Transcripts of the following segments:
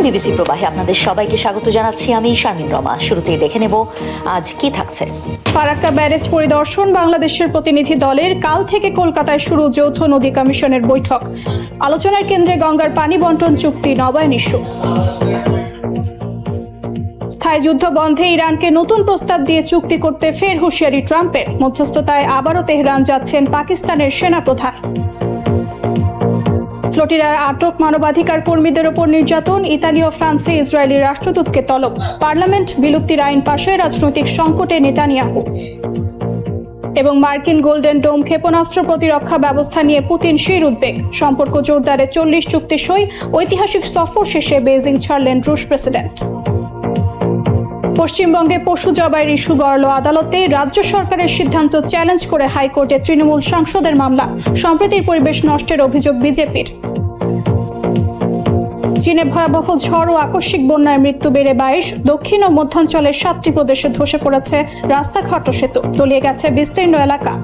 BBC প্রবাহে আপনাদের সবাইকে স্বাগত জানাচ্ছি। আমি শারমিন রমা। শুরুতেই দেখে নেব আজ কি থাকছে। ফারাক্কা ব্যারেজ পরিদর্শন বাংলাদেশের প্রতিনিধি দলের। কাল থেকে কলকাতায় শুরু যৌথ নদী কমিশনের বৈঠক। আলোচনার কেন্দ্রে গঙ্গার পানি বন্টন চুক্তি নবায়ন ইস্যু। স্থায়ী যুদ্ধ বন্ধে ইরানকে নতুন প্রস্তাব দিয়ে চুক্তি করতে ফের হুঁশিয়ারি ট্রাম্পের। মধ্যস্থতায় আবারও তেহরান যাচ্ছেন পাকিস্তানের সেনাপ্রধান। ফ্লোরিডার আটক মানবাধিকার কর্মীদের ওপর নির্যাতন। ইতালি ও ফ্রান্সে ইসরায়েলি রাষ্ট্রদূতকে তলব। পার্লামেন্ট বিলুপ্তির আইন পাশে রাজনৈতিক সংকটে নেতানিয়াহু। এবং মার্কিন গোল্ডেন ডোম ক্ষেপণাস্ত্র প্রতিরক্ষা ব্যবস্থা নিয়ে পুতিন শির উদ্বেগ। সম্পর্ক জোরদারে 40 চুক্তি সই। ঐতিহাসিক সফর শেষে বেজিং ছাড়লেন রুশ প্রেসিডেন্ট। পশ্চিমবঙ্গে পশু জবাইয়ের ইস্যু গড়ল আদালতে। রাজ্য সরকারের সিদ্ধান্ত চ্যালেঞ্জ করে হাইকোর্টে তৃণমূল সাংসদের মামলা। সম্প্রীতির পরিবেশ নষ্টের অভিযোগ বিজেপির। চীনে ভয়াবহ ঝড় ও আকস্মিক বন্যায় মৃত্যু বেড়ে 22। দক্ষিণ ও মধ্যাঞ্চলের 7টি প্রদেশে ধসে পড়েছে রাস্তাঘাট ও সেতু। তলিয়ে গেছে বিস্তীর্ণ এলাকা।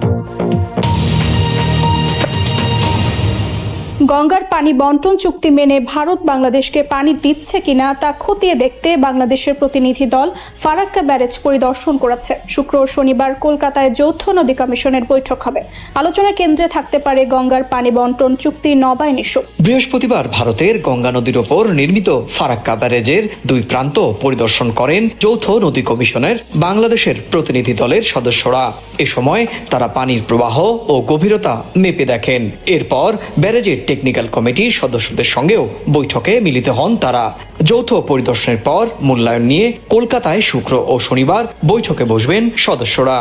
গঙ্গার পানি বন্টন চুক্তি মেনে ভারত বাংলাদেশকে পানি দিচ্ছে কিনা তা খতিয়ে দেখতে বাংলাদেশের প্রতিনিধি দল ফারাক্কা ব্যারেজ পরিদর্শন করেছে। শুক্র ও শনিবার কলকাতায় যৌথ নদী কমিশনের বৈঠক হবে। আলোচনার কেন্দ্রে থাকতে পারে গঙ্গার পানি বন্টন চুক্তি নবায়ন ইস্যু। বৃহস্পতিবার ভারতের গঙ্গা নদীর ওপর নির্মিত ফারাক্কা ব্যারেজের দুই প্রান্ত পরিদর্শন করেন যৌথ নদী কমিশনের বাংলাদেশের প্রতিনিধি দলের সদস্যরা। এ সময় তারা পানির প্রবাহ ও গভীরতা মেপে দেখেন। এরপর ব্যারেজের টেকনিক্যাল কমিটির সদস্যদের সঙ্গেও বৈঠকে মিলিত হন তারা। যৌথ পরিদর্শনের পর মূল্যায়ন নিয়ে কলকাতায় শুক্র ও শনিবার বৈঠকে বসবেন সদস্যরা।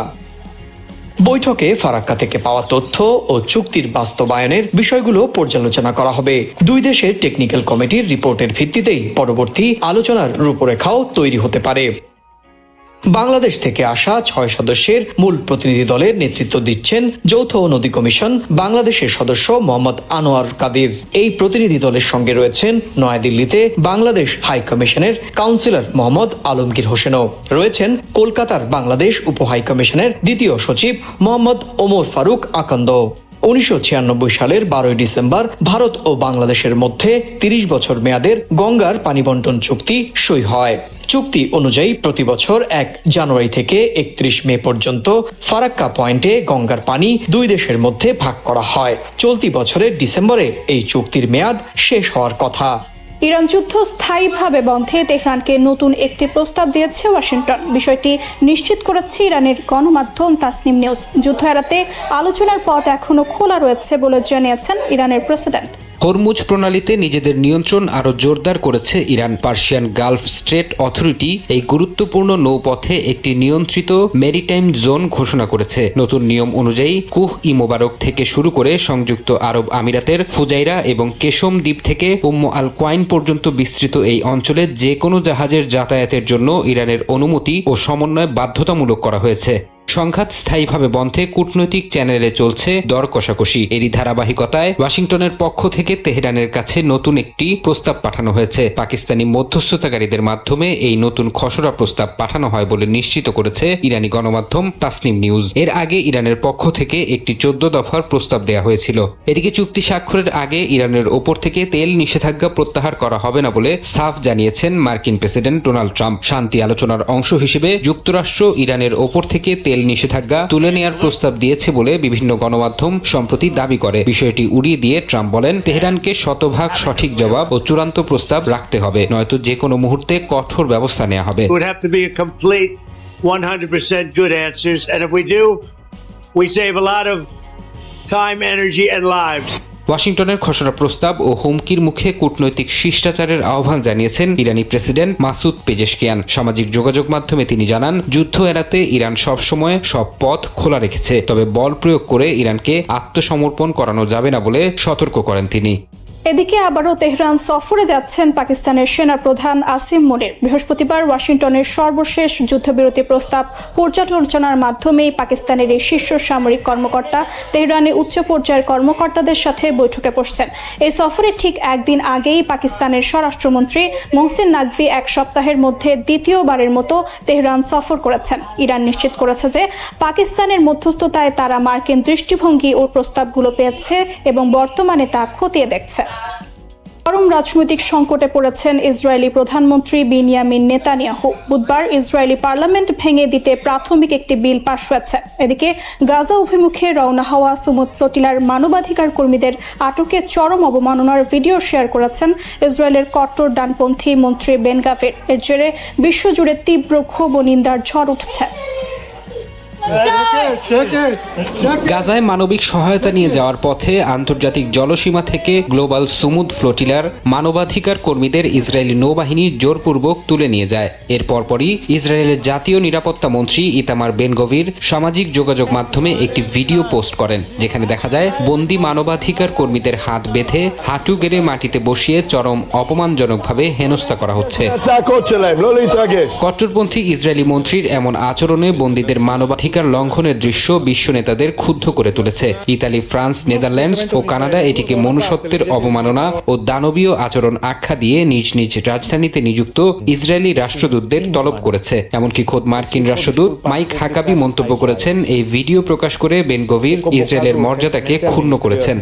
বৈঠকে ফারাক্কা থেকে পাওয়া তথ্য ও চুক্তির বাস্তবায়নের বিষয়গুলো পর্যালোচনা করা হবে। দুই দেশের টেকনিক্যাল কমিটির রিপোর্টের ভিত্তিতেই পরবর্তী আলোচনার রূপরেখাও তৈরি হতে পারে। বাংলাদেশ থেকে আসা 6 সদস্যের মূল প্রতিনিধি দলের নেতৃত্ব দিচ্ছেন যৌথ নদী কমিশন বাংলাদেশের সদস্য মোহাম্মদ আনোয়ার কাদির। এই প্রতিনিধি দলের সঙ্গে রয়েছেন নয়াদিল্লিতে বাংলাদেশ হাই কমিশনের কাউন্সিলর মোহাম্মদ আলমগীর হোসেনও। রয়েছেন কলকাতার বাংলাদেশ উপ হাই কমিশনের দ্বিতীয় সচিব মোহাম্মদ ওমর ফারুক আকন্দ। 1996 সালের 12 ডিসেম্বর ভারত ও বাংলাদেশের মধ্যে 30 বছর মেয়াদের গঙ্গার পানি বন্টন চুক্তি সই হয়। চুক্তি অনুযায়ী প্রতি বছর 1 জানুয়ারি থেকে 31 মে পর্যন্ত ফারাক্কা পয়েন্টে গঙ্গার পানি দুই দেশের মধ্যে ভাগ করা হয়। চলতি বছরের ডিসেম্বরে এই চুক্তির মেয়াদ শেষ হওয়ার কথা। ইরান যুদ্ধ স্থায়ীভাবে বন্ধে তেহরানকে নতুন একটি প্রস্তাব দিয়েছে ওয়াশিংটন। বিষয়টি নিশ্চিত করেছে ইরানের গণমাধ্যম তাসনিম নিউজ। যুদ্ধ এড়াতে আলোচনার পথ এখনো খোলা রয়েছে বলে জানিয়েছেন ইরানের প্রেসিডেন্ট। হরমুজ প্রণালীতে নিজেদের নিয়ন্ত্রণ আরও জোরদার করেছে Iran. Persian Gulf straight authority এই গুরুত্বপূর্ণ নৌপথে একটি নিয়ন্ত্রিত মেরিটাইম জোন ঘোষণা করেছে। নতুন নিয়ম অনুযায়ী কুহ ই মোবারক থেকে শুরু করে সংযুক্ত আরব আমিরাতের ফুজাইরা এবং কেশম দ্বীপ থেকে উম্ম আল কোয়াইন পর্যন্ত বিস্তৃত এই অঞ্চলে যে কোনো জাহাজের যাতায়াতের জন্য ইরানের অনুমতি ও সমন্বয় বাধ্যতামূলক করা হয়েছে। সংঘাত স্থায়ীভাবে বন্ধে কূটনৈতিক চ্যানেলে চলছে দর কষাকষি। এরই ধারাবাহিকতায় ওয়াশিংটনের পক্ষ থেকে তেহরানের কাছে নতুন একটি প্রস্তাব পাঠানো হয়েছে। পাকিস্তানি মধ্যস্থতাকারীদের মাধ্যমে এই নতুন খসড়া প্রস্তাব পাঠানো হয় বলে নিশ্চিত করেছে ইরানি গণমাধ্যম তাসনিম নিউজ। এর আগে ইরানের পক্ষ থেকে একটি 14 দফার প্রস্তাব দেওয়া হয়েছিল। এদিকে চুক্তি স্বাক্ষরের আগে ইরানের ওপর থেকে তেল নিষেধাজ্ঞা প্রত্যাহার করা হবে না বলে সাফ জানিয়েছেন মার্কিন প্রেসিডেন্ট ডোনাল্ড ট্রাম্প। শান্তি আলোচনার অংশ হিসেবে যুক্তরাষ্ট্র ইরানের ওপর থেকে তেল নিষেধাজ্ঞা তুলে নেয়ার প্রস্তাব দিয়েছে বলে বিভিন্ন গণমাধ্যম সম্প্রতি দাবি করে। বিষয়টি উড়িয়ে দিয়ে ট্রাম্প বলেন, তেহরানকে শতভাগ সঠিক জবাব ও চূড়ান্ত প্রস্তাব রাখতে হবে, নয়তো যে কোনো মুহূর্তে কঠোর ব্যবস্থা নেওয়া হবে। 100% good answers, and if we do, we save a lot of time, energy and lives. ওয়াশিংটনের খসড়া প্রস্তাব ও হুমকির মুখে কূটনৈতিক শিষ্টাচারের আহ্বান জানিয়েছেন ইরানি প্রেসিডেন্ট মাসুদ পেজেশকিয়ান। সামাজিক যোগাযোগ মাধ্যমে তিনি জানান, যুদ্ধ এড়াতে ইরান সবসময় সব পথ খোলা রেখেছে, তবে বল প্রয়োগ করে ইরানকে আত্মসমর্পণ করানো যাবে না বলে সতর্ক করেন তিনি। এদিকে আবারও তেহরান সফরে যাচ্ছেন পাকিস্তানের সেনাপ্রধান আসিম মুনির। বৃহস্পতিবার ওয়াশিংটনের সর্বশেষ যুদ্ধবিরতি প্রস্তাব পর্যালোচনার মাধ্যমেই পাকিস্তানের এই শীর্ষ সামরিক কর্মকর্তা তেহরানে উচ্চ পর্যায়ের কর্মকর্তাদের সাথে বৈঠকে বসছেন। এই সফরের ঠিক একদিন আগেই পাকিস্তানের স্বরাষ্ট্রমন্ত্রী মোহসিন নাকভি 1 সপ্তাহের মধ্যে দ্বিতীয়বারের মতো তেহরান সফর করেছেন। ইরান নিশ্চিত করেছে যে পাকিস্তানের মধ্যস্থতায় তারা মার্কিন দৃষ্টিভঙ্গি ও প্রস্তাবগুলো পেয়েছে এবং বর্তমানে তা খতিয়ে দেখছে। চরম রাজনৈতিক সংকটে পড়েছেন ইসরায়েলি প্রধানমন্ত্রী বিনিয়ামিন নেতানিয়াহু। বুধবার ইসরায়েলি পার্লামেন্ট ভেঙে দিতে প্রাথমিক একটি বিল পাশ হয়েছে। এদিকে গাজা অভিমুখে রওনা হওয়া সুমুদ ফ্লোটিলার মানবাধিকার কর্মীদের আটকে চরম অবমাননার ভিডিও শেয়ার করেছেন ইসরায়েলের কট্টর ডানপন্থী মন্ত্রী বেন গাভির। এর জেরে বিশ্বজুড়ে তীব্র ক্ষোভ ও নিন্দার ঝড় উঠছে। গাজায় মানবিক সহায়তা নিয়ে যাওয়ার পথে আন্তর্জাতিক জলসীমা থেকে গ্লোবাল সুমুদ ফ্লোটিলার মানবাধিকার কর্মীদের ইসরায়েলি নৌবাহিনী জোরপূর্বক তুলে নিয়ে যায়। এর পরপরই ইসরায়েলের জাতীয় নিরাপত্তা মন্ত্রী ইতামার বেন গভির সামাজিক যোগাযোগ মাধ্যমে একটি ভিডিও পোস্ট করেন, যেখানে দেখা যায় বন্দী মানবাধিকার কর্মীদের হাত বেঁধে হাঁটু গেড়ে মাটিতে বসিয়ে চরম অপমানজনকভাবে হেনস্থা করা হচ্ছে। কট্টরপন্থী ইসরায়েলি মন্ত্রীর এমন আচরণে বন্দীদের মানবাধিকার লঙ্ঘনের দৃশ্য বিশ্ব নেতাদের ক্ষুব্ধ করে তুলেছে। ইতালি, ফ্রান্স, নেদারল্যান্ডস ও কানাডা এটিকে মনুষ্যত্বের অবমাননা ও দানবীয় আচরণ আখ্যা দিয়ে নিজ নিজ রাজধানীতে নিযুক্ত ইসরায়েলি রাষ্ট্রদূতদের তলব করেছে। এমনকি খোদ মার্কিন রাষ্ট্রদূত মাইক হাকাবি মন্তব্য করেছেন, এই ভিডিও প্রকাশ করে বেন গভির ইসরায়েলের মর্যাদাকে ক্ষুণ্ণ করেছেন।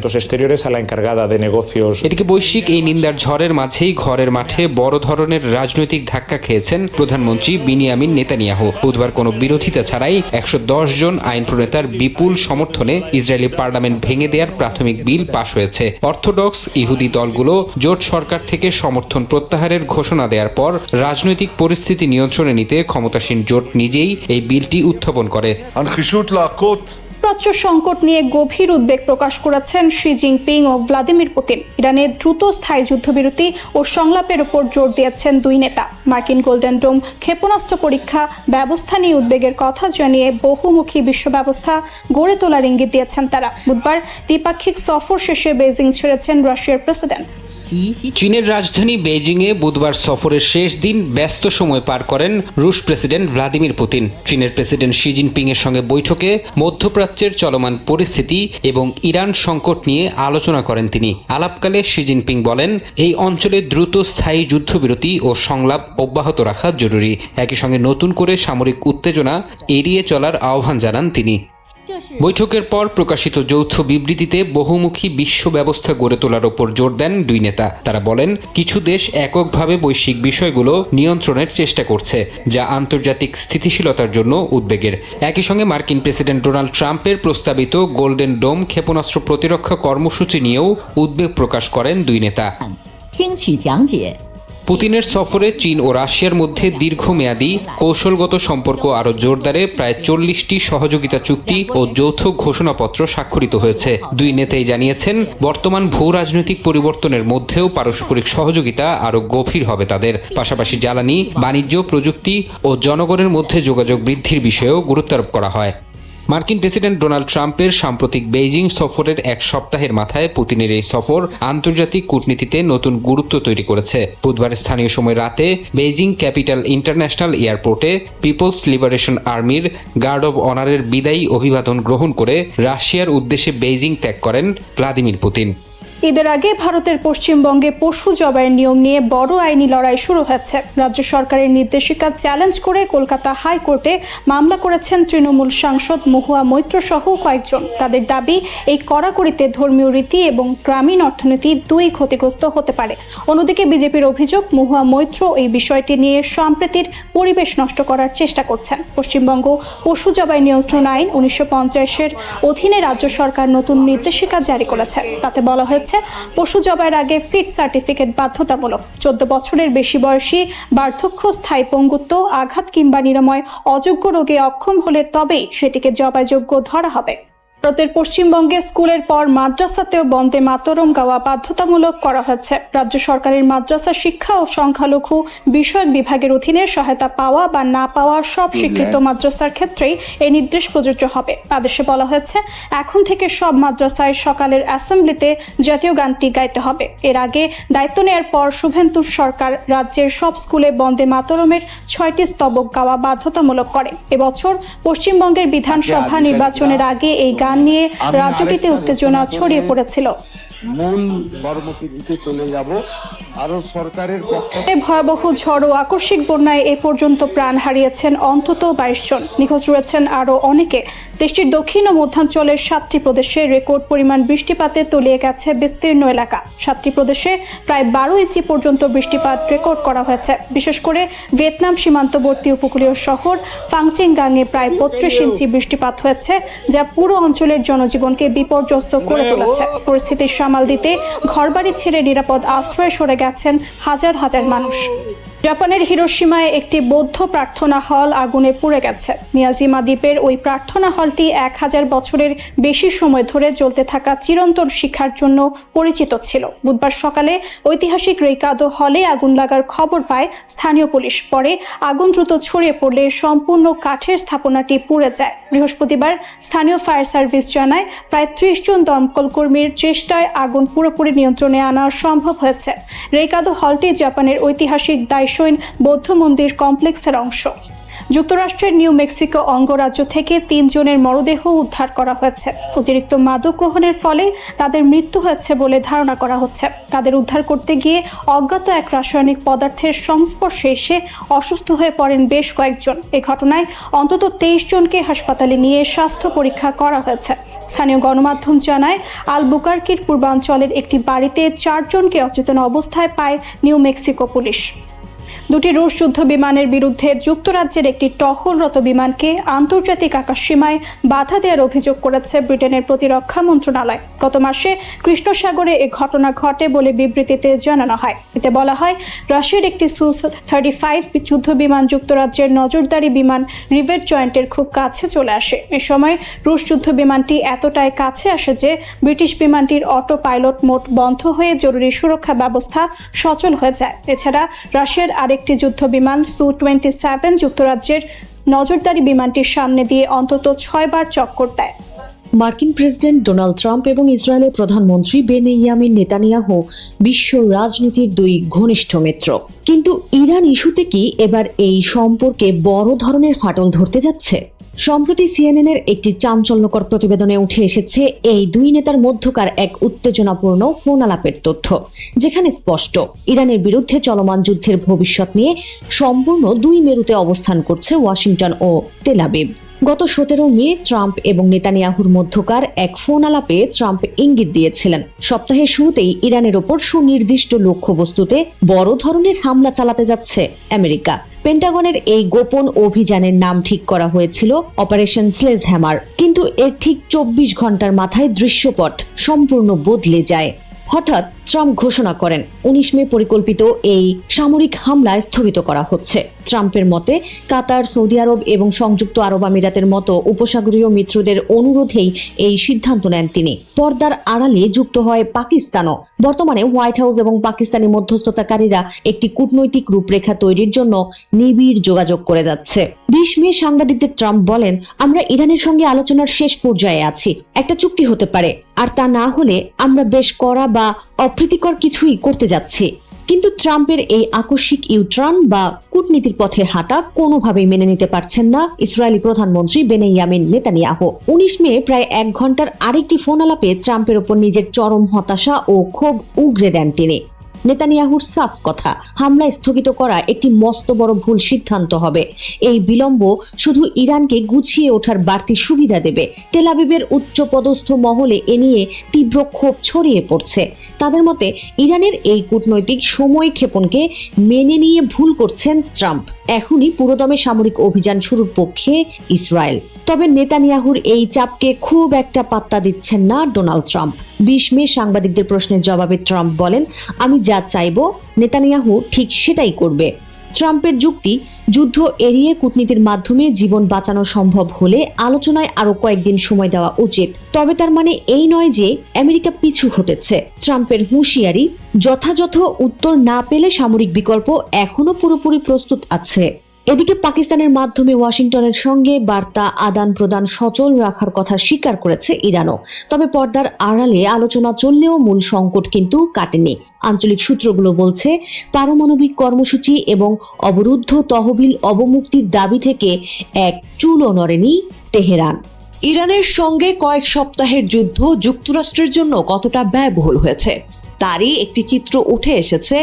এদিকে বৈশ্বিক এই নিন্দার ঝড়ের মাঝেই ঘরের মাঠে বড় ধরনের রাজনৈতিক ধাক্কা খেয়েছেন প্রধানমন্ত্রী বিনিয়ামিন নেতানিয়াহু। বুধবার কোনো বিরোধিতা ছাড়াই 110 জন আইন প্রণেতার বিপুল সমর্থনে ইসরায়েলি পার্লামেন্ট ভেঙে দেওয়ার প্রাথমিক বিল পাশ হয়েছে। অর্থোডক্স ইহুদি দলগুলো জোট সরকার থেকে সমর্থন প্রত্যাহারের ঘোষণা দেওয়ার পর রাজনৈতিক পরিস্থিতি নিয়ন্ত্রণে নিতে ক্ষমতাসীন জোট নিজেই এই বিলটি উত্থাপন করে। প্রাচ্য সংকট নিয়ে গভীর উদ্বেগ প্রকাশ করেছেন শি জিনপিং ও ভ্লাদিমির পুতিন। ইরানের দ্রুত স্থায়ী যুদ্ধবিরতি ও সংলাপের উপর জোর দিয়েছেন দুই নেতা। মার্কিন গোল্ডেন ডোম ক্ষেপণাস্ত্র পরীক্ষা ব্যবস্থা নিয়ে উদ্বেগের কথা জানিয়ে বহুমুখী বিশ্ব ব্যবস্থা গড়ে তোলার ইঙ্গিত দিয়েছেন তারা। বুধবার দ্বিপাক্ষিক সফর শেষে বেজিং ছেড়েছেন রাশিয়ার প্রেসিডেন্ট। চীনের রাজধানী বেইজিংয়ে বুধবার সফরের শেষ দিন ব্যস্ত সময় পার করেন রুশ প্রেসিডেন্ট ভ্লাদিমির পুতিন। চীনের প্রেসিডেন্ট শি জিনপিং এর সঙ্গে বৈঠকে মধ্যপ্রাচ্যের চলমান পরিস্থিতি এবং ইরান সংকট নিয়ে আলোচনা করেন তিনি। আলাপকালে শি জিনপিং বলেন, এই অঞ্চলে দ্রুত স্থায়ী যুদ্ধবিরতি ও সংলাপ অব্যাহত রাখা জরুরি। একই সঙ্গে নতুন করে সামরিক উত্তেজনা এড়িয়ে চলার আহ্বান জানান তিনি। বৈঠকের পর প্রকাশিত যৌথ বিবৃতিতে বহুমুখী বিশ্ব ব্যবস্থা গড়ে তোলার ওপর জোর দেন দুই নেতা। তারা বলেন, কিছু দেশ এককভাবে বৈশ্বিক বিষয়গুলো নিয়ন্ত্রণের চেষ্টা করছে, যা আন্তর্জাতিক স্থিতিশীলতার জন্য উদ্বেগের। একই সঙ্গে মার্কিন প্রেসিডেন্ট ডোনাল্ড ট্রাম্পের প্রস্তাবিত গোল্ডেন ডোম ক্ষেপণাস্ত্র প্রতিরক্ষা কর্মসূচি নিয়েও উদ্বেগ প্রকাশ করেন দুই নেতা। পুতিনের সফরে চীন ও রাশিয়ার মধ্যে দীর্ঘমেয়াদী কৌশলগত সম্পর্ক আরও জোরদারে প্রায় 40টি সহযোগিতা চুক্তি ও যৌথ ঘোষণাপত্র স্বাক্ষরিত হয়েছে। দুই নেতাই জানিয়েছেন, বর্তমান ভূ রাজনৈতিক পরিবর্তনের মধ্যেও পারস্পরিক সহযোগিতা আরও গভীর হবে তাদের। পাশাপাশি জ্বালানি, বাণিজ্য, প্রযুক্তি ও জনগণের মধ্যে যোগাযোগ বৃদ্ধির বিষয়েও গুরুত্বারোপ করা হয়। মার্কিন প্রেসিডেন্ট ডোনাল্ড ট্রাম্পের সাম্প্রতিক বেইজিং সফরের এক সপ্তাহের মাথায় পুতিনের এই সফর আন্তর্জাতিক কূটনীতিতে নতুন গুরুত্ব তৈরি করেছে। বুধবার স্থানীয় সময় রাতে বেইজিং ক্যাপিটাল ইন্টারন্যাশনাল এয়ারপোর্টে পিপলস লিবারেশন আর্মির গার্ড অব অনারের বিদায়ী অভিবাদন গ্রহণ করে রাশিয়ার উদ্দেশ্যে বেইজিং ত্যাগ করেন ভ্লাদিমির পুতিন। ঈদের আগে ভারতের পশ্চিমবঙ্গে পশু জবাইয়ের নিয়ম নিয়ে বড় আইনি লড়াই শুরু হয়েছে। রাজ্য সরকারের নির্দেশিকা চ্যালেঞ্জ করে কলকাতা হাইকোর্টে মামলা করেছেন তৃণমূল সাংসদ মহুয়া মৈত্র সহ কয়েকজন। তাদের দাবি, এই কড়াকড়িতে ধর্মীয় রীতি এবং গ্রামীণ অর্থনীতি দুই ক্ষতিগ্রস্ত হতে পারে। অন্যদিকে বিজেপির অভিযোগ, মহুয়া মৈত্র এই বিষয়টি নিয়ে সম্প্রীতির পরিবেশ নষ্ট করার চেষ্টা করছেন। পশ্চিমবঙ্গ পশু জবাই নিয়ন্ত্রণ আইন 1950-এর অধীনে রাজ্য সরকার নতুন নির্দেশিকা জারি করেছে। তাতে বলা হয়েছে, পশু জবাইয়ের আগে ফিট সার্টিফিকেট বাধ্যতামূলক। 14 বছরের বেশি বয়সী, বার্ধক্য, স্থায়ী পঙ্গুত্ব, আঘাত কিংবা নিরাময় অযোগ্য রোগে অক্ষম হলে তবেই সেটিকে জবাইযোগ্য ধরা হবে। ভারতের পশ্চিমবঙ্গে স্কুলের পর মাদ্রাসাতেও বন্দে মাতরম গাওয়া বাধ্যতামূলক করা হয়েছে। রাজ্য সরকারের মাদ্রাসা শিক্ষা ও সংখ্যালঘু বিষয়ক বিভাগের অধীনে সহায়তা পাওয়া বা না পাওয়া সব স্বীকৃত মাদ্রাসার ক্ষেত্রেই এই নির্দেশ প্রযোজ্য হবে। আদেশে বলা হয়েছে, এখন থেকে সব মাদ্রাসায় সকালের অ্যাসেম্বলিতে জাতীয় গানটি গাইতে হবে। এর আগে দায়িত্ব নেওয়ার পর শুভেন্দু সরকার রাজ্যের সব স্কুলে বন্দে মাতরমের 6টি স্তবক গাওয়া বাধ্যতামূলক করে। এবছর পশ্চিমবঙ্গের বিধানসভা নির্বাচনের আগে এই গান নিয়ে রাজ্যটিতে উত্তেজনা ছড়িয়ে পড়েছিল। মূল কর্মসূচিতে চলে যাব। আরো সরকারের পক্ষ ভয়াবহ ঝড় ও আকস্মিক বন্যায় এ পর্যন্ত প্রাণ হারিয়েছেন অন্তত 22 জন, নিখোঁজ রয়েছেন আরও অনেকে। দেশটির দক্ষিণ ও মধ্যাঞ্চলের 7টি প্রদেশে রেকর্ড পরিমাণ বৃষ্টিপাতে তলিয়ে গেছে বিস্তীর্ণ এলাকা। 7টি প্রদেশে প্রায় 12 ইঞ্চি পর্যন্ত বৃষ্টিপাত রেকর্ড করা হয়েছে। বিশেষ করে ভিয়েতনাম সীমান্তবর্তী উপকূলীয় শহর ফাংচিংগাংয়ে প্রায় 32 ইঞ্চি বৃষ্টিপাত হয়েছে, যা পুরো অঞ্চলের জনজীবনকে বিপর্যস্ত করে তুলেছে। পরিস্থিতি সামাল দিতে ঘরবাড়ি ছেড়ে নিরাপদ আশ্রয়ে সরে গেছেন হাজার হাজার মানুষ। জাপানের হিরোশিমায় একটি বৌদ্ধ প্রার্থনা হল আগুনে পুড়ে গেছে। মিয়াজিমা দ্বীপের ওই প্রার্থনা হলটি 1000 বছরের বেশি সময় ধরে চলতে থাকা চিরন্তন শিক্ষার জন্য পরিচিত ছিল। বুধবার সকালে ঐতিহাসিক রেইকাদো হলে আগুন লাগার খবর পায় স্থানীয় পুলিশ। পরে আগুন দ্রুত ছড়িয়ে পড়লে সম্পূর্ণ কাঠের স্থাপনাটি পুড়ে যায়। বৃহস্পতিবার স্থানীয় ফায়ার সার্ভিস জানায় প্রায় 30 জন দমকল কর্মীর চেষ্টায় আগুন পুরোপুরি নিয়ন্ত্রণে আনা সম্ভব হয়েছে। রেইকাদো হলটি জাপানের ঐতিহাসিক দাইশোইন বৌদ্ধ মন্দির কমপ্লেক্সের অংশ। যুক্তরাষ্ট্রের নিউ মেক্সিকো অঙ্গরাজ্য থেকে 3 জনের মরদেহ উদ্ধার করা হয়েছে। অতিরিক্ত মাদক গ্রহণের ফলে তাদের মৃত্যু হয়েছে বলে ধারণা করা হচ্ছে। তাদের উদ্ধার করতে গিয়ে অজ্ঞাত এক রাসায়নিক পদার্থের সংস্পর্শে এসে অসুস্থ হয়ে পড়েন বেশ কয়েকজন। এ ঘটনায় অন্তত 23 জনকে হাসপাতালে নিয়ে স্বাস্থ্য পরীক্ষা করা হয়েছে। স্থানীয় গণমাধ্যম জানায় আলবুকার্কির পূর্বাঞ্চলের একটি বাড়িতে 4 জনকে অচেতন অবস্থায় পায় নিউ মেক্সিকো পুলিশ। 2টি রুশ যুদ্ধ বিমানের বিরুদ্ধে যুক্তরাজ্যের একটি টহলরত বিমানকে আন্তর্জাতিক আকাশসীমায় বাধা দেওয়ার অভিযোগ করেছে ব্রিটেনের প্রতিরক্ষা মন্ত্রণালয়। গত মাসে কৃষ্ণসাগরে এ ঘটনা ঘটে বলে বিবৃতিতে জানানো হয়। এতে বলা হয়, রাশিয়ার একটি সু-35 যুদ্ধ বিমান যুক্তরাজ্যের নজরদারি বিমান রিভেট জয়েন্টের খুব কাছে চলে আসে। এ সময় রুশ যুদ্ধ বিমানটি এতটাই কাছে আসে যে ব্রিটিশ বিমানটির অটো পাইলট মোড বন্ধ হয়ে জরুরি সুরক্ষা ব্যবস্থা সচল হয়ে যায়। এছাড়া রাশিয়ার আরেকটি যুদ্ধ বিমান সু-27 যুক্তরাজ্যের নজরদারি বিমানটির সামনে দিয়ে অন্তত 6 বার চক্কর দেয়। মার্কিন প্রেসিডেন্ট ডোনাল্ড ট্রাম্প এবং ইসরায়েলের প্রধানমন্ত্রী বেনিয়ামিন নেতানিয়াহু বিশ্ব রাজনীতির 2 ঘনিষ্ঠ মিত্র। কিন্তু ইরান ইস্যুতে কি এবার এই সম্পর্কে বড় ধরনের ফাটল ধরতে যাচ্ছে? সম্প্রতি সিএনএনের একটি চাঞ্চল্যকর প্রতিবেদনে উঠে এসেছে এই 2 নেতার মধ্যকার এক উত্তেজনাপূর্ণ ফোন আলাপের তথ্য, যেখানে স্পষ্ট ইরানের বিরুদ্ধে চলমান যুদ্ধের ভবিষ্যৎ নিয়ে সম্পূর্ণ 2 মেরুতে অবস্থান করছে ওয়াশিংটন ও তেল আবিব। গত 17 মে ট্রাম্প এবং নেতানিয়াহুর মধ্যকার এক ফোন আলাপে ট্রাম্প ইঙ্গিত দিয়েছিলেন সপ্তাহের শুরুতেই ইরানের ওপর সুনির্দিষ্ট লক্ষ্যবস্তুতে বড় ধরনের হামলা চালাতে যাচ্ছে আমেরিকা। পেন্টাগনের এই গোপন অভিযানের নাম ঠিক করা হয়েছিল অপারেশন স্লেজহ্যামার। কিন্তু এর ঠিক 24 ঘন্টার মাথায় দৃশ্যপট সম্পূর্ণ বদলে যায়। হঠাৎ ট্রাম্প ঘোষণা করেন 19 মে পরিকল্পিত এই সামরিক হামলা স্থগিত করা হচ্ছে। ট্রাম্পের মতে কাতার, সৌদি আরব এবং সংযুক্ত আরব আমিরাতের মতো উপসাগরীয় মিত্রদের অনুরোধেই এই সিদ্ধান্ত নেন তিনি। পর্দার আড়ালে যুক্ত হয় পাকিস্তানও। বর্তমানে হোয়াইট হাউস এবং পাকিস্তানি মধ্যস্থতাকারীরা একটি কূটনৈতিক রূপরেখা তৈরির জন্য নিবিড় যোগাযোগ করে যাচ্ছে। 20 মে সাংবাদিকদের ট্রাম্প বলেন, আমরা ইরানের সঙ্গে আলোচনার শেষ পর্যায়ে আছি। একটা চুক্তি হতে পারে, আর তা না হলে আমরা বেশ কড়া বা অপ্রীতিকর কিছুই করতে যাচ্ছি। কিন্তু ট্রাম্পের এই আকস্মিক ইউটার্ন বা কূটনীতির পথে হাঁটা কোনোভাবেই মেনে নিতে পারছেন না ইসরায়েলি প্রধানমন্ত্রী বেনিয়ামিন নেতানিয়াহু। 19 মে প্রায় 1 ঘন্টার আরেকটি ফোন আলাপে ট্রাম্পের ওপর নিজের চরম হতাশা ও ক্ষোভ উগরে দেন তিনি। নেতানিয়াহুর সাফ কথা, হামলা স্থগিত করা একটি মস্ত বড় ভুল সিদ্ধান্ত হবে। এই বিলম্ব শুধু ইরানকে গুছিয়ে ওঠার বাড়তি সুবিধা দেবে। তেল আবিবের উচ্চপদস্থ মহলে এ নিয়ে তীব্র ক্ষোভ ছড়িয়ে পড়ছে। তাদের মতে ইরানের এই কূটনৈতিক সময় ক্ষেপণকে মেনে নিয়ে ভুল করছেন ট্রাম্প। এখনই পুরোদমে সামরিক অভিযান শুরুর পক্ষে ইসরায়েল। তবে নেতানিয়াহুর এই চাপকে খুব একটা পাত্তা দিচ্ছেন না ডোনাল্ড ট্রাম্প। 20 মে সাংবাদিকদের প্রশ্নের জবাবে ট্রাম্প বলেন, আমি যা চাইব নেতানিয়াহু ঠিক সেটাই করবে। ট্রাম্পের যুক্তি, যুদ্ধ এড়িয়ে কূটনীতির মাধ্যমে জীবন বাঁচানো সম্ভব হলে আলোচনায় আরো কয়েকদিন সময় দেওয়া উচিত। তবে তার মানে এই নয় যে আমেরিকা পিছু হটেছে। ট্রাম্পের হুঁশিয়ারি, যথাযথ উত্তর না পেলে সামরিক বিকল্প এখনো পুরোপুরি প্রস্তুত আছে। এদিকে পাকিস্তানের মাধ্যমে ওয়াশিংটনের সঙ্গে বার্তা আদান প্রদান সচল রাখার কথা স্বীকার করেছে ইরানও। তবে পর্দার আড়ালে আলোচনা চললেও মূল সংকট কিন্তু কাটেনি। আঞ্চলিক সূত্রগুলো বলছে, পারমাণবিক কর্মসূচি এবং অবরুদ্ধ তহবিল অবমুক্তির দাবি থেকে এক চুলও নড়েনি তেহরান। ইরানের সঙ্গে কয়েক সপ্তাহের যুদ্ধ যুক্তরাষ্ট্রের জন্য কতটা ব্যয়বহুল হয়েছে তারই একটি চিত্র উঠে এসেছে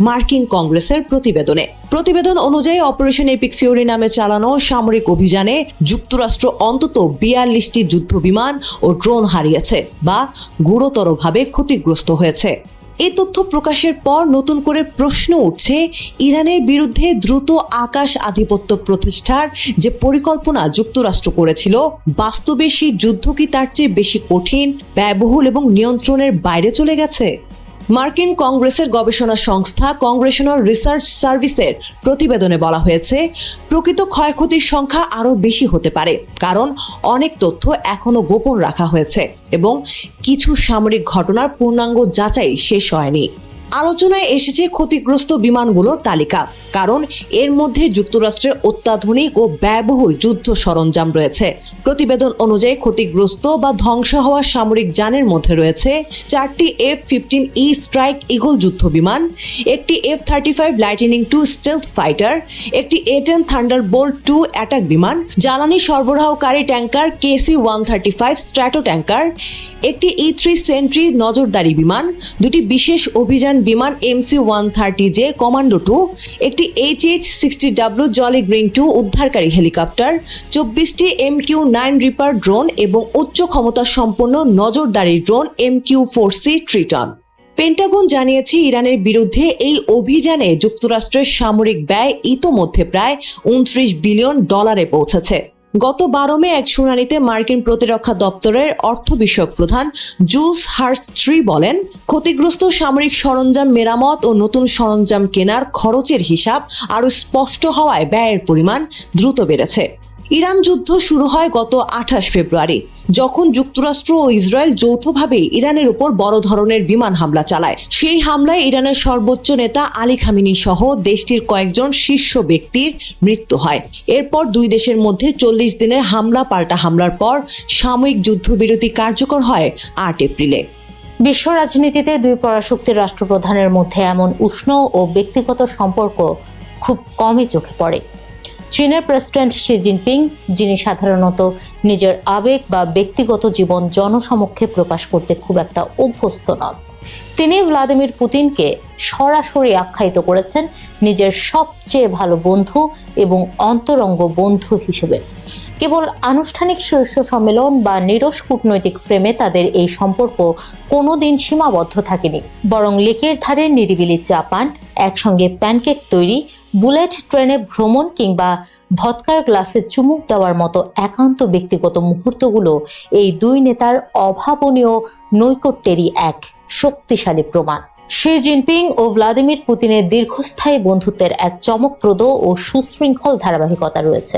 মার্কিন কংগ্রেসের প্রতিবেদনে। প্রতিবেদন অনুযায়ী অপারেশন এপিক ফিউরি নামে চালানো সামরিক অভিযানে যুক্তরাষ্ট্র অন্তত 42টি যুদ্ধবিমান ও ড্রোন হারিয়েছে বা গুরুতরভাবে ক্ষতিগ্রস্ত হয়েছে। এই তথ্য প্রকাশের পর নতুন করে প্রশ্ন উঠছে, ইরানের বিরুদ্ধে দ্রুত আকাশ আধিপত্য প্রতিষ্ঠার যে পরিকল্পনা যুক্তরাষ্ট্র করেছিল, বাস্তবে সেই যুদ্ধ কি তার চেয়ে বেশি কঠিন, ব্যয়বহুল এবং নিয়ন্ত্রণের বাইরে চলে গেছে? মার্কিন কংগ্রেসের গবেষণা সংস্থা কংগ্রেশনাল রিসার্চ সার্ভিসের প্রতিবেদনে বলা হয়েছে, প্রকৃত ক্ষয়ক্ষতির সংখ্যা আরও বেশি হতে পারে, কারণ অনেক তথ্য এখনো গোপন রাখা হয়েছে এবং কিছু সামরিক ঘটনার পূর্ণাঙ্গ যাচাই শেষ হয়নি। আলোচনায় এসেছে ক্ষতিগ্রস্ত বিমানগুলোর তালিকা, কারণ এর মধ্যে যুক্তরাষ্ট্রের অত্যাধুনিক ও ব্যয়বহুল যুদ্ধ সরঞ্জাম রয়েছে। প্রতিবেদন অনুযায়ী ক্ষতিগ্রস্ত বা ধ্বংস হওয়া সামরিক যানের মধ্যে রয়েছে 4টি F-15E স্ট্রাইক ইগল যুদ্ধ বিমান, একটি F-35 lightning II stealth fighter, একটি A-10 থান্ডারবোল্ট II অ্যাটাক বিমান, জ্বালানি সরবরাহকারী ট্যাঙ্কার KC-135 স্ট্র্যাটো ট্যাঙ্কার, একটি E-3 সেন্ট্রি নজরদারি বিমান, দুটি বিশেষ অভিযান বিমান MC-130J কমান্ডো II, একটি HH-60W জলি গ্রিন II উদ্ধারকারী হেলিকপ্টার, 24টি MQ-9 রিপার ড্রোন এবং উচ্চ ক্ষমতা সম্পন্ন নজরদারি ড্রোন MQ-4C ট্রিটন। পেন্টাগন জানিয়েছে, ইরানের বিরুদ্ধে এই অভিযানে যুক্তরাষ্ট্রের সামরিক ব্যয় ইতোমধ্যে প্রায় $29 বিলিয়ন পৌঁছেছে। গত 12 মে এক শুনানিতে মার্কিন প্রতিরক্ষা দপ্তরের অর্থ বিষয়ক প্রধান জুলস হার্স্ট্রি বলেন, ক্ষতিগ্রস্ত সামরিক সরঞ্জাম মেরামত ও নতুন সরঞ্জাম কেনার খরচের হিসাব আরও স্পষ্ট হওয়ায় ব্যয়ের পরিমাণ দ্রুত বেড়েছে। ইরান যুদ্ধ শুরু হয় গত 28 ফেব্রুয়ারি, যখন যুক্তরাষ্ট্র ও ইসরায়েল যৌথভাবে ইরানের উপর বড় ধরনের বিমান হামলা চালায়। সেই হামলায় ইরানের সর্বোচ্চ নেতা আলী খামেনি সহ দেশটির কয়েকজন শীর্ষ ব্যক্তির মৃত্যু হয়। এরপর দুই দেশের মধ্যে 40 দিনের হামলা পাল্টা হামলার পর সাময়িক যুদ্ধবিরতি কার্যকর হয় 8 এপ্রিলে। বিশ্ব রাজনীতিতে দুই পরাশক্তির রাষ্ট্রপ্রধানের মধ্যে এমন উষ্ণ ও ব্যক্তিগত সম্পর্ক খুব কমই চোখে পড়ে। চীনের প্রেসিডেন্ট শি জিনপিং, যিনি সাধারণত নিজের আবেগ বা ব্যক্তিগত জীবন জনসমক্ষে প্রকাশ করতে খুব একটা অভ্যস্ত নন, তিনি ভ্লাদিমির পুতিনকে সরাসরি আখ্যায়িত করেছেন নিজের সবচেয়ে ভালো বন্ধু এবং অন্তরঙ্গ বন্ধু হিসেবে। কেবল আনুষ্ঠানিক শীর্ষ সম্মেলন বা নিরস কূটনৈতিক ফ্রেমে তাদের এই সম্পর্ক কোনোদিন সীমাবদ্ধ থাকেনি, বরং লেকের ধারে নিরিবিলি চা পান, একসঙ্গে প্যানকেক তৈরি, বুলেট ট্রেনে ভ্রমণ কিংবা ভদকার গ্লাসে চুমুক দেওয়ার মতো একান্ত ব্যক্তিগত মুহূর্তগুলো এই দুই নেতার অভাবনীয় নৈকট্যেরই এক শক্তিশালী প্রমাণ। শি জিনপিং ও ভ্লাদিমির পুতিনের দীর্ঘস্থায়ী বন্ধুত্বের এক চমকপ্রদ ও সুশৃঙ্খল ধারাবাহিকতা রয়েছে।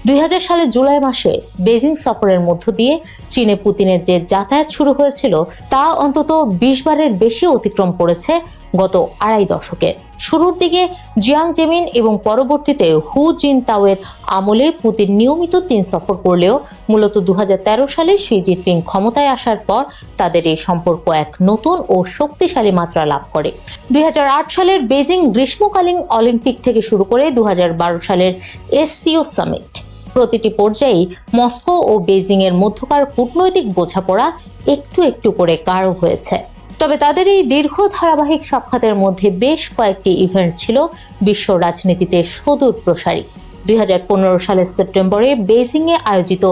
2000 সালের জুলাই মাসে বেজিং সফরের মধ্য দিয়ে চীনে পুতিনের যে যাতায়াত শুরু হয়েছিল তা অন্তত 20 বারের বেশি অতিক্রম করেছে গত আড়াই দশকে। শুরুর দিকে জিয়াং জেমিন এবং পরবর্তীতে হু জিনতাওয়ের আমলে পুতিন নিয়মিত চীন সফর করলেও মূলত 2013 সালে শি জিনপিং ক্ষমতায় আসার পর তাদের এই সম্পর্ক এক নতুন ও শক্তিশালী মাত্রা লাভ করে। 2008 সালের বেজিং গ্রীষ্মকালীন অলিম্পিক থেকে শুরু করে 2012 সালের SCO সামিট, প্রতিটি পর্যায়েই মস্কো ও বেজিং এর মধ্যকার কূটনৈতিক বোঝাপড়া একটু একটু করে গাঢ় হয়েছে। তবে তাদের এই দীর্ঘ ধারাবাহিক সাক্ষাতের মধ্যে বেশ কয়েকটি ইভেন্ট ছিল বিশ্ব রাজনীতিতে সুদূর প্রসারী। 2015 সালের সেপ্টেম্বরে বেজিংয়ে আয়োজিত